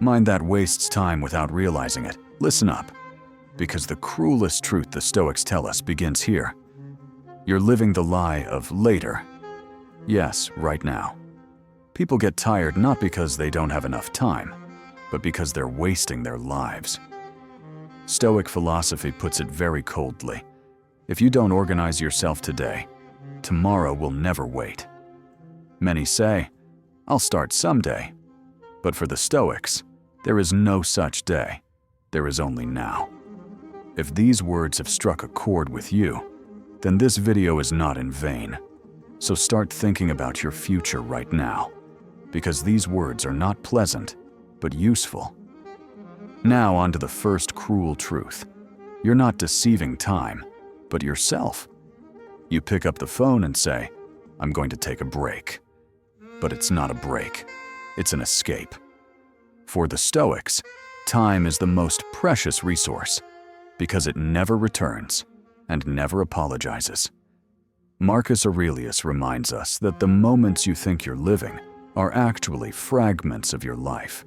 Mind that wastes time without realizing it. Listen up, because the cruelest truth the Stoics tell us begins here. You're living the lie of later. Yes, right now. People get tired not because they don't have enough time, but because they're wasting their lives. Stoic philosophy puts it very coldly. If you don't organize yourself today, tomorrow will never wait. Many say, I'll start someday. But for the Stoics, there is no such day. There is only now. If these words have struck a chord with you, then this video is not in vain. So start thinking about your future right now, because these words are not pleasant, but useful. Now on to the first cruel truth. You're not deceiving time, but yourself. You pick up the phone and say, I'm going to take a break. But it's not a break, it's an escape. For the Stoics, time is the most precious resource because it never returns and never apologizes. Marcus Aurelius reminds us that the moments you think you're living are actually fragments of your life,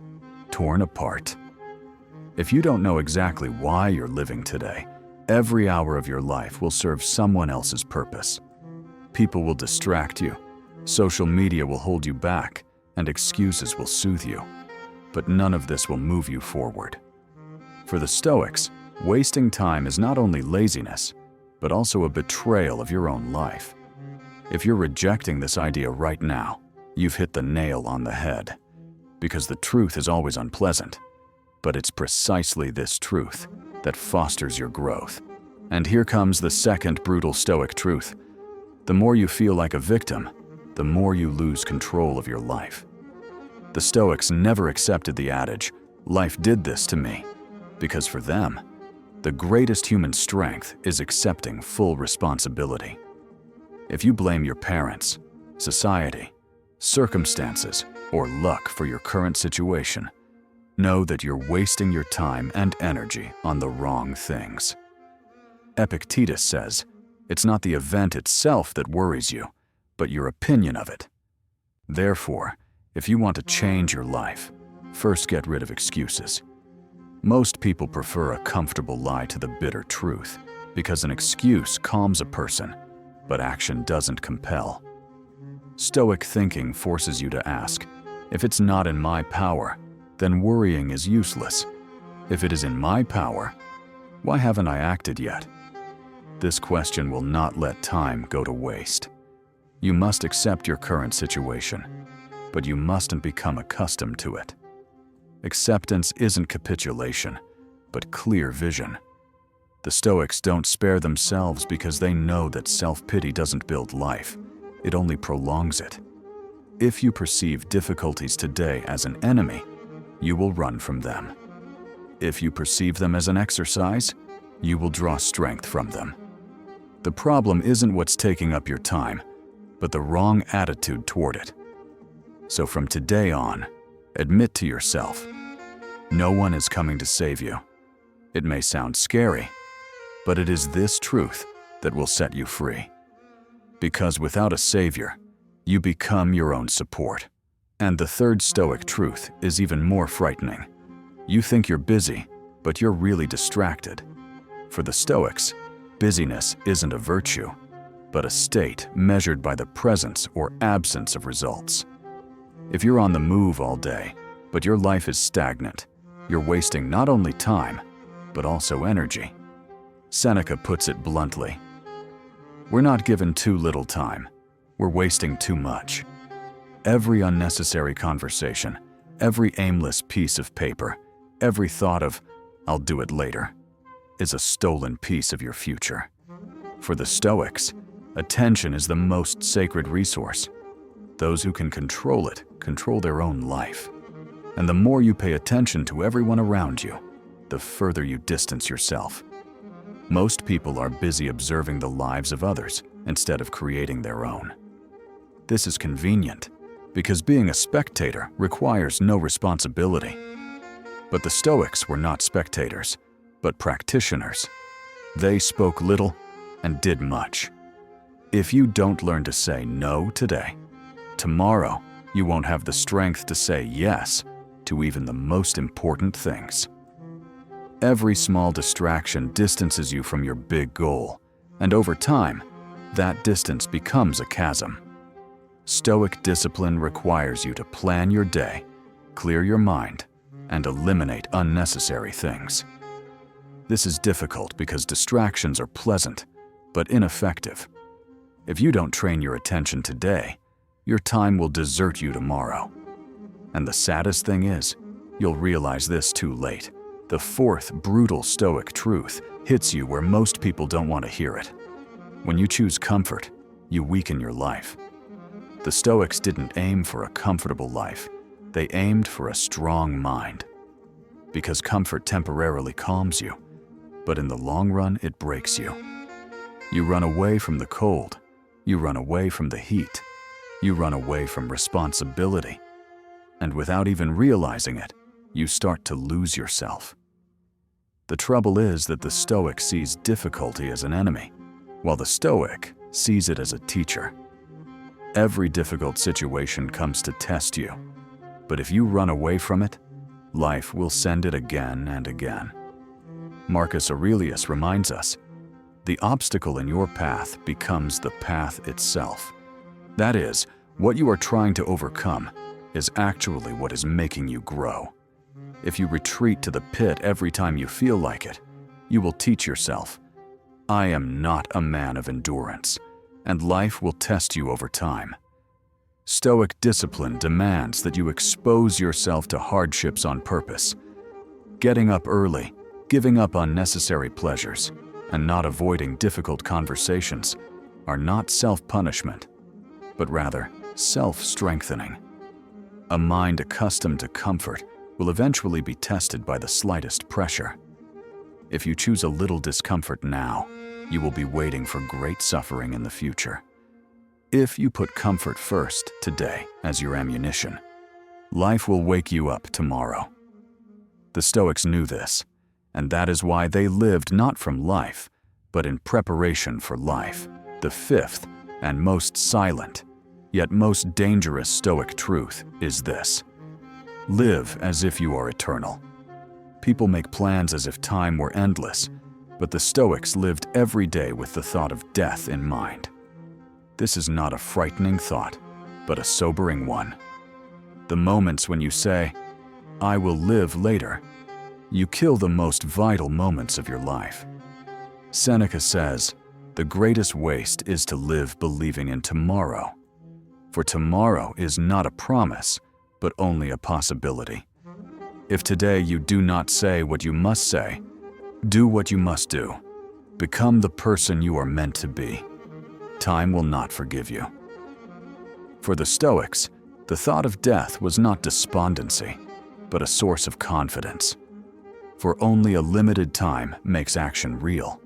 torn apart. If you don't know exactly why you're living today, every hour of your life will serve someone else's purpose. People will distract you, social media will hold you back, and excuses will soothe you. But none of this will move you forward. For the Stoics, wasting time is not only laziness, but also a betrayal of your own life. If you're rejecting this idea right now, you've hit the nail on the head. Because the truth is always unpleasant, but it's precisely this truth that fosters your growth. And here comes the second brutal Stoic truth. The more you feel like a victim, the more you lose control of your life. The Stoics never accepted the adage, life did this to me, because for them, the greatest human strength is accepting full responsibility. If you blame your parents, society, circumstances, or luck for your current situation, know that you're wasting your time and energy on the wrong things. Epictetus says, it's not the event itself that worries you, but your opinion of it. Therefore, if you want to change your life, first get rid of excuses. Most people prefer a comfortable lie to the bitter truth, because an excuse calms a person, but action doesn't compel. Stoic thinking forces you to ask, if it's not in my power, then worrying is useless. If it is in my power, why haven't I acted yet? This question will not let time go to waste. You must accept your current situation, but you mustn't become accustomed to it. Acceptance isn't capitulation, but clear vision. The Stoics don't spare themselves because they know that self-pity doesn't build life, it only prolongs it. If you perceive difficulties today as an enemy, you will run from them. If you perceive them as an exercise, you will draw strength from them. The problem isn't what's taking up your time, but the wrong attitude toward it. So from today on, admit to yourself, no one is coming to save you. It may sound scary, but it is this truth that will set you free. Because without a savior, you become your own support. And the third Stoic truth is even more frightening. You think you're busy, but you're really distracted. For the Stoics, busyness isn't a virtue, but a state measured by the presence or absence of results. If you're on the move all day, but your life is stagnant, you're wasting not only time, but also energy. Seneca puts it bluntly. We're not given too little time, we're wasting too much. Every unnecessary conversation, every aimless piece of paper, every thought of, I'll do it later, is a stolen piece of your future. For the Stoics, attention is the most sacred resource. Those who can control it control their own life. And the more you pay attention to everyone around you, the further you distance yourself. Most people are busy observing the lives of others instead of creating their own. This is convenient, because being a spectator requires no responsibility. But the Stoics were not spectators, but practitioners. They spoke little and did much. If you don't learn to say no today, tomorrow you won't have the strength to say yes to even the most important things. Every small distraction distances you from your big goal, and over time, that distance becomes a chasm. Stoic discipline requires you to plan your day, clear your mind, and eliminate unnecessary things. This is difficult because distractions are pleasant, but ineffective. If you don't train your attention today, your time will desert you tomorrow. And the saddest thing is, you'll realize this too late. The fourth brutal Stoic truth hits you where most people don't want to hear it. When you choose comfort, you weaken your life. The Stoics didn't aim for a comfortable life. They aimed for a strong mind. Because comfort temporarily calms you, but in the long run, it breaks you. You run away from the cold. You run away from the heat. You run away from responsibility. And without even realizing it, you start to lose yourself. The trouble is that the Stoic sees difficulty as an enemy, while the Stoic sees it as a teacher. Every difficult situation comes to test you, but if you run away from it, life will send it again and again. Marcus Aurelius reminds us, the obstacle in your path becomes the path itself. That is, what you are trying to overcome is actually what is making you grow. If you retreat to the pit every time you feel like it, you will teach yourself, I am not a man of endurance, and life will test you over time. Stoic discipline demands that you expose yourself to hardships on purpose. Getting up early, giving up unnecessary pleasures, and not avoiding difficult conversations are not self-punishment, but rather self-strengthening. A mind accustomed to comfort will eventually be tested by the slightest pressure. If you choose a little discomfort now, you will be waiting for great suffering in the future. If you put comfort first today as your ammunition, life will wake you up tomorrow. The Stoics knew this, and that is why they lived not from life, but in preparation for life. The fifth and most silent, yet most dangerous Stoic truth is this: live as if you are eternal. People make plans as if time were endless, but the Stoics lived every day with the thought of death in mind. This is not a frightening thought, but a sobering one. The moments when you say, I will live later, you kill the most vital moments of your life. Seneca says, the greatest waste is to live believing in tomorrow. For tomorrow is not a promise, but only a possibility. If today you do not say what you must say, do what you must do. Become the person you are meant to be. Time will not forgive you. For the Stoics, the thought of death was not despondency, but a source of confidence. For only a limited time makes action real.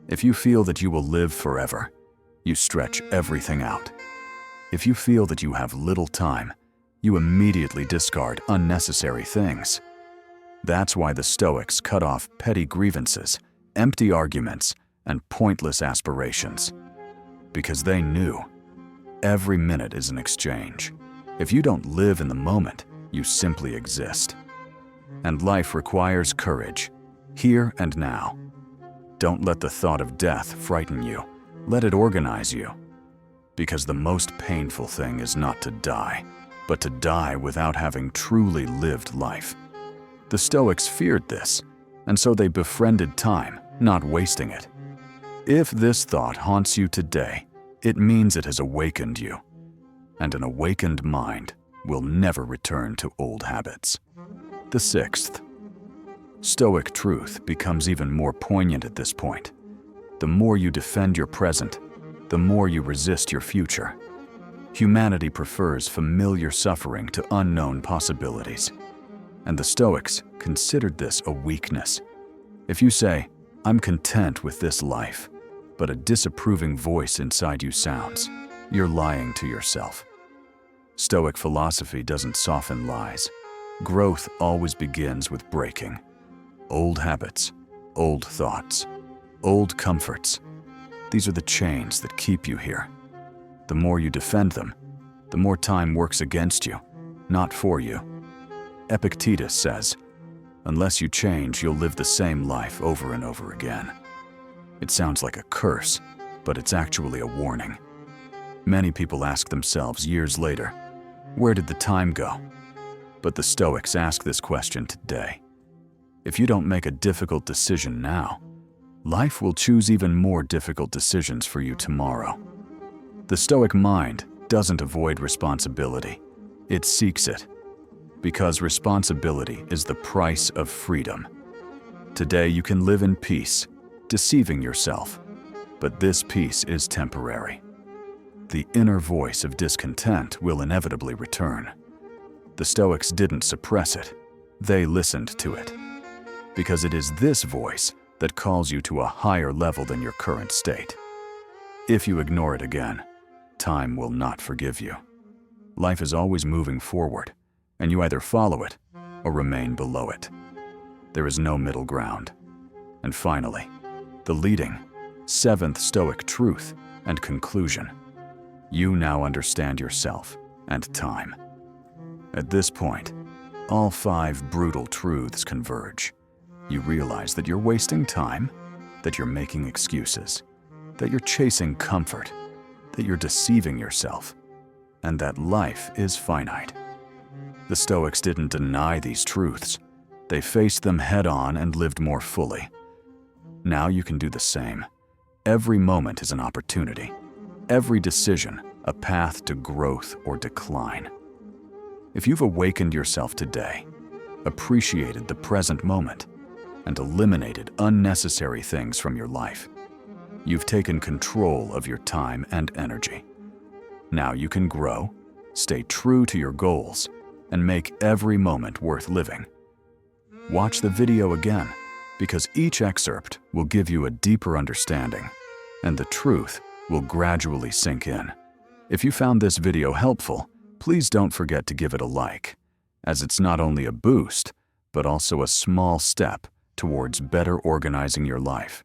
If you feel that you will live forever, you stretch everything out. If you feel that you have little time, you immediately discard unnecessary things. That's why the Stoics cut off petty grievances, empty arguments, and pointless aspirations. Because they knew every minute is an exchange. If you don't live in the moment, you simply exist. And life requires courage, here and now. Don't let the thought of death frighten you. Let it organize you. Because the most painful thing is not to die, but to die without having truly lived life. The Stoics feared this, and so they befriended time, not wasting it. If this thought haunts you today, it means it has awakened you, and an awakened mind will never return to old habits. The sixth, Stoic truth becomes even more poignant at this point. The more you defend your present, the more you resist your future. Humanity prefers familiar suffering to unknown possibilities. And the Stoics considered this a weakness. If you say, I'm content with this life, but a disapproving voice inside you sounds, you're lying to yourself. Stoic philosophy doesn't soften lies. Growth always begins with breaking. Old habits, old thoughts, old comforts. These are the chains that keep you here. The more you defend them, the more time works against you, not for you. Epictetus says, "Unless you change, you'll live the same life over and over again." It sounds like a curse, but it's actually a warning. Many people ask themselves years later, where did the time go? But the Stoics ask this question today. If you don't make a difficult decision now, life will choose even more difficult decisions for you tomorrow. The Stoic mind doesn't avoid responsibility, it seeks it. Because responsibility is the price of freedom. Today you can live in peace, deceiving yourself, but this peace is temporary. The inner voice of discontent will inevitably return. The Stoics didn't suppress it, they listened to it. Because it is this voice that calls you to a higher level than your current state. If you ignore it again, time will not forgive you. Life is always moving forward, and you either follow it or remain below it. There is no middle ground. And finally, the leading, seventh Stoic truth and conclusion. You now understand yourself and time. At this point, all 5 brutal truths converge. You realize that you're wasting time, that you're making excuses, that you're chasing comfort, that you're deceiving yourself, and that life is finite. The Stoics didn't deny these truths. They faced them head-on and lived more fully. Now you can do the same. Every moment is an opportunity. Every decision, a path to growth or decline. If you've awakened yourself today, appreciated the present moment, and eliminated unnecessary things from your life, you've taken control of your time and energy. Now you can grow, stay true to your goals, and make every moment worth living. Watch the video again, because each excerpt will give you a deeper understanding, and the truth will gradually sink in. If you found this video helpful, please don't forget to give it a like, as it's not only a boost, but also a small step towards better organizing your life.